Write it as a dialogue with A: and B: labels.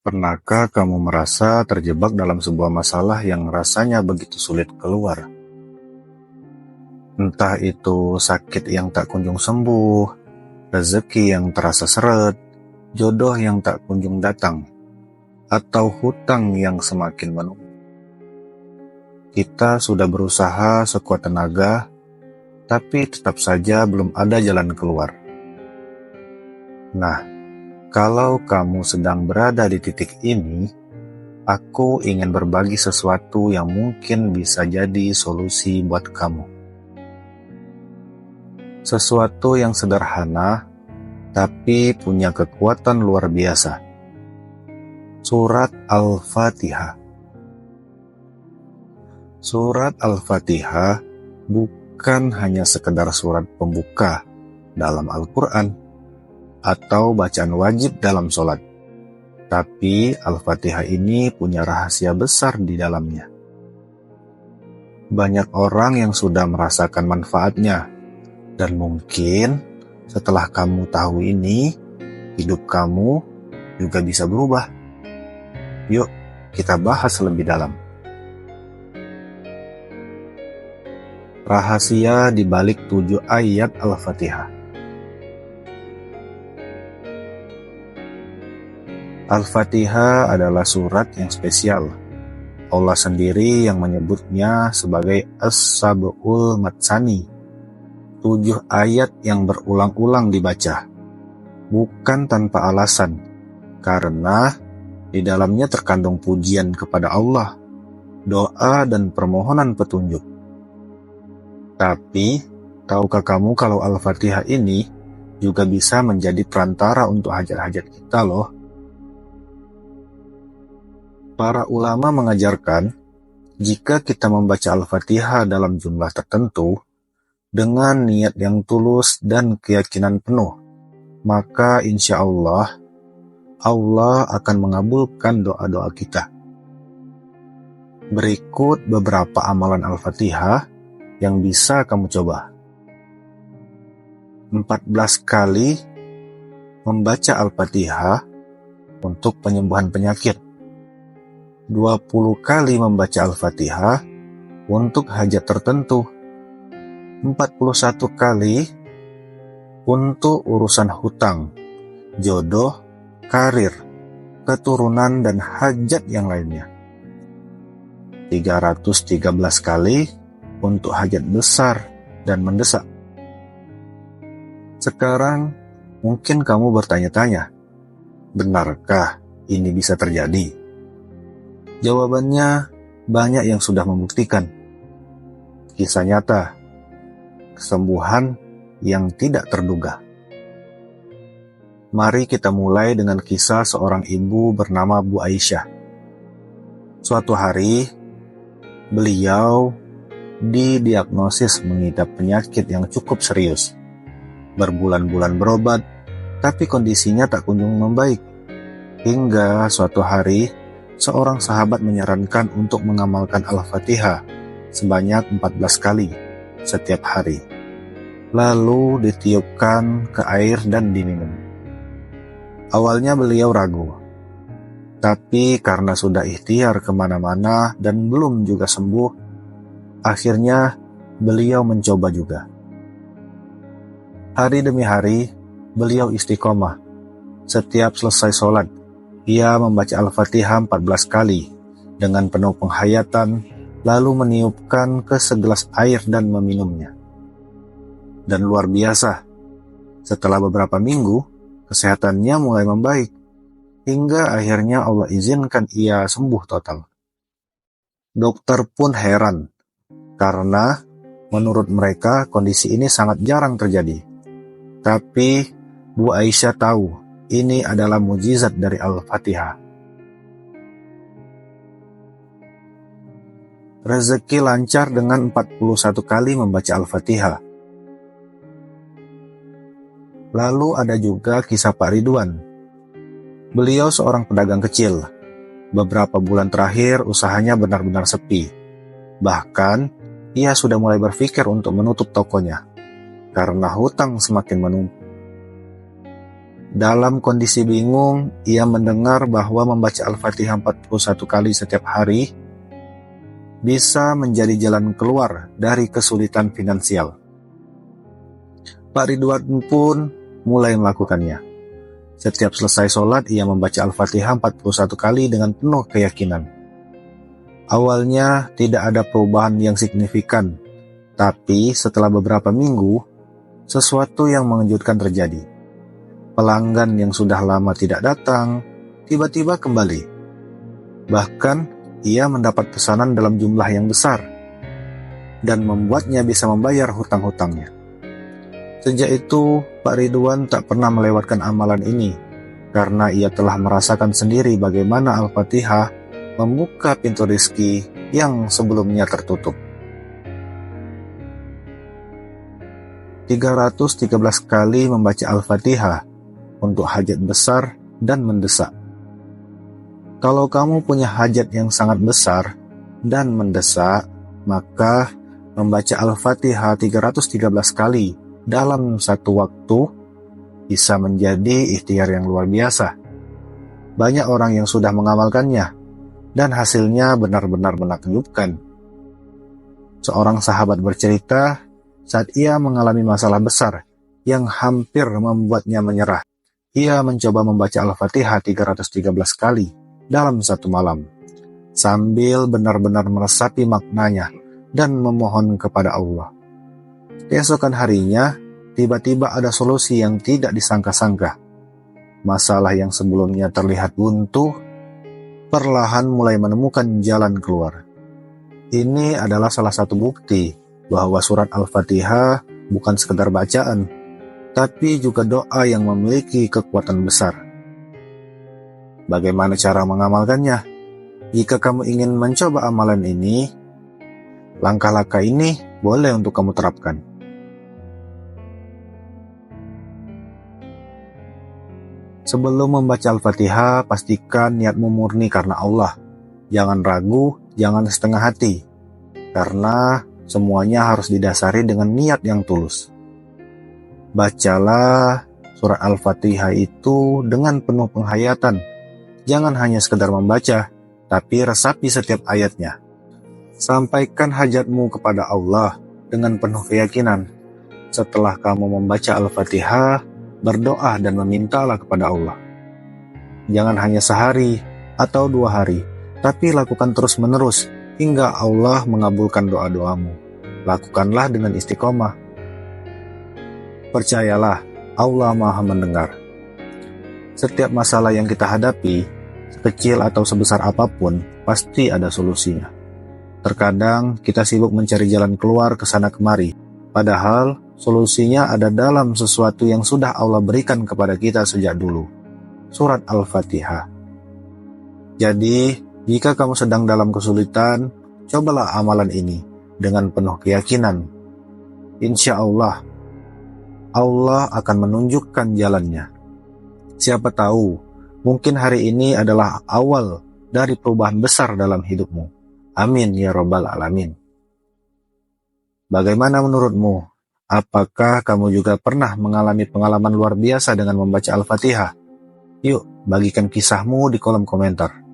A: Pernahkah kamu merasa terjebak dalam sebuah masalah yang rasanya begitu sulit keluar? Entah itu sakit yang tak kunjung sembuh, rezeki yang terasa seret, jodoh yang tak kunjung datang, atau hutang yang semakin menumpuk. Kita sudah berusaha sekuat tenaga, tapi tetap saja belum ada jalan keluar. Nah, kalau kamu sedang berada di titik ini, aku ingin berbagi sesuatu yang mungkin bisa jadi solusi buat kamu. Sesuatu yang sederhana, tapi punya kekuatan luar biasa. Surat Al-Fatihah. Surat Al-Fatihah bukan hanya sekedar surat pembuka dalam Al-Quran atau bacaan wajib dalam sholat. Tapi Al-Fatihah ini punya rahasia besar di dalamnya. Banyak orang yang sudah merasakan manfaatnya, dan mungkin setelah kamu tahu ini, hidup kamu juga bisa berubah. Yuk, kita bahas lebih dalam. Rahasia di balik 7 ayat Al-Fatihah. Al-Fatihah adalah surat yang spesial. Allah sendiri yang menyebutnya sebagai As-Sab'ul Matsani, 7 ayat yang berulang-ulang dibaca. Bukan tanpa alasan, karena di dalamnya terkandung pujian kepada Allah, doa dan permohonan petunjuk. Tapi, tahukah kamu kalau Al-Fatihah ini juga bisa menjadi perantara untuk hajat-hajat kita loh? Para ulama mengajarkan, jika kita membaca Al-Fatihah dalam jumlah tertentu, dengan niat yang tulus dan keyakinan penuh, maka insya Allah, Allah akan mengabulkan doa-doa kita. Berikut beberapa amalan Al-Fatihah yang bisa kamu coba. 14 kali membaca Al-Fatihah untuk penyembuhan penyakit. 20 kali membaca Al-Fatihah untuk hajat tertentu. 41 kali untuk urusan hutang, jodoh, karir, keturunan, dan hajat yang lainnya. 313 kali untuk hajat besar dan mendesak. Sekarang, mungkin kamu bertanya-tanya, benarkah ini bisa terjadi? Jawabannya, banyak yang sudah membuktikan. Kisah nyata, kesembuhan yang tidak terduga. Mari kita mulai dengan kisah seorang ibu bernama Bu Aisyah. Suatu hari, beliau didiagnosis mengidap penyakit yang cukup serius. Berbulan-bulan berobat, tapi kondisinya tak kunjung membaik. Hingga suatu hari, seorang sahabat menyarankan untuk mengamalkan Al-Fatihah sebanyak 14 kali setiap hari. Lalu ditiupkan ke air dan diminum. Awalnya beliau ragu, tapi karena sudah ikhtiar kemana-mana dan belum juga sembuh, akhirnya beliau mencoba juga. Hari demi hari, beliau istiqomah. Setiap selesai sholat, ia membaca Al-Fatihah 14 kali dengan penuh penghayatan, lalu meniupkan ke segelas air dan meminumnya. Dan luar biasa, setelah beberapa minggu, kesehatannya mulai membaik, hingga akhirnya Allah izinkan ia sembuh total. Dokter pun heran, karena menurut mereka kondisi ini sangat jarang terjadi. Tapi Bu Aisyah tahu, ini adalah mukjizat dari Al-Fatihah. Rezeki lancar dengan 41 kali membaca Al-Fatihah. Lalu ada juga kisah Pak Ridwan. Beliau seorang pedagang kecil. Beberapa bulan terakhir usahanya benar-benar sepi. Bahkan, ia sudah mulai berpikir untuk menutup tokonya, karena hutang semakin menumpuk. Dalam kondisi bingung, ia mendengar bahwa membaca Al-Fatihah 41 kali setiap hari bisa menjadi jalan keluar dari kesulitan finansial. Pak Ridwan pun mulai melakukannya. Setiap selesai sholat, ia membaca Al-Fatihah 41 kali dengan penuh keyakinan. Awalnya tidak ada perubahan yang signifikan, tapi setelah beberapa minggu, sesuatu yang mengejutkan terjadi. Pelanggan yang sudah lama tidak datang, tiba-tiba kembali. Bahkan, ia mendapat pesanan dalam jumlah yang besar, dan membuatnya bisa membayar hutang-hutangnya. Sejak itu, Pak Ridwan tak pernah melewatkan amalan ini, karena ia telah merasakan sendiri bagaimana Al-Fatihah membuka pintu rezeki yang sebelumnya tertutup. 313 kali membaca Al-Fatihah untuk hajat besar dan mendesak. Kalau kamu punya hajat yang sangat besar dan mendesak, maka membaca Al-Fatihah 313 kali dalam satu waktu bisa menjadi ikhtiar yang luar biasa. Banyak orang yang sudah mengamalkannya, dan hasilnya benar-benar menakjubkan. Seorang sahabat bercerita, saat ia mengalami masalah besar yang hampir membuatnya menyerah, ia mencoba membaca Al-Fatihah 313 kali dalam satu malam, sambil benar-benar meresapi maknanya dan memohon kepada Allah. Keesokan harinya, tiba-tiba ada solusi yang tidak disangka-sangka. Masalah yang sebelumnya terlihat buntu perlahan mulai menemukan jalan keluar. Ini adalah salah satu bukti bahwa surat Al-Fatihah bukan sekedar bacaan, tapi juga doa yang memiliki kekuatan besar. Bagaimana cara mengamalkannya? Jika kamu ingin mencoba amalan ini, langkah-langkah ini boleh untuk kamu terapkan. Sebelum membaca Al-Fatihah, pastikan niatmu murni karena Allah. Jangan ragu, jangan setengah hati, karena semuanya harus didasari dengan niat yang tulus. Bacalah surat Al-Fatihah itu dengan penuh penghayatan. Jangan hanya sekedar membaca, tapi resapi setiap ayatnya. Sampaikan hajatmu kepada Allah dengan penuh keyakinan. Setelah kamu membaca Al-Fatihah, berdoa dan memintalah kepada Allah. Jangan hanya sehari atau 2 hari, tapi lakukan terus-menerus hingga Allah mengabulkan doa-doamu. Lakukanlah dengan istiqomah. Percayalah, Allah Maha mendengar. Setiap masalah yang kita hadapi, sekecil atau sebesar apapun, pasti ada solusinya. Terkadang kita sibuk mencari jalan keluar ke sana kemari, padahal solusinya ada dalam sesuatu yang sudah Allah berikan kepada kita sejak dulu. Surat Al-Fatihah. Jadi, jika kamu sedang dalam kesulitan, cobalah amalan ini dengan penuh keyakinan. Insya Allah, Allah akan menunjukkan jalannya. Siapa tahu, mungkin hari ini adalah awal dari perubahan besar dalam hidupmu. Amin ya Rabbal Alamin. Bagaimana menurutmu? Apakah kamu juga pernah mengalami pengalaman luar biasa dengan membaca Al-Fatihah? Yuk, bagikan kisahmu di kolom komentar.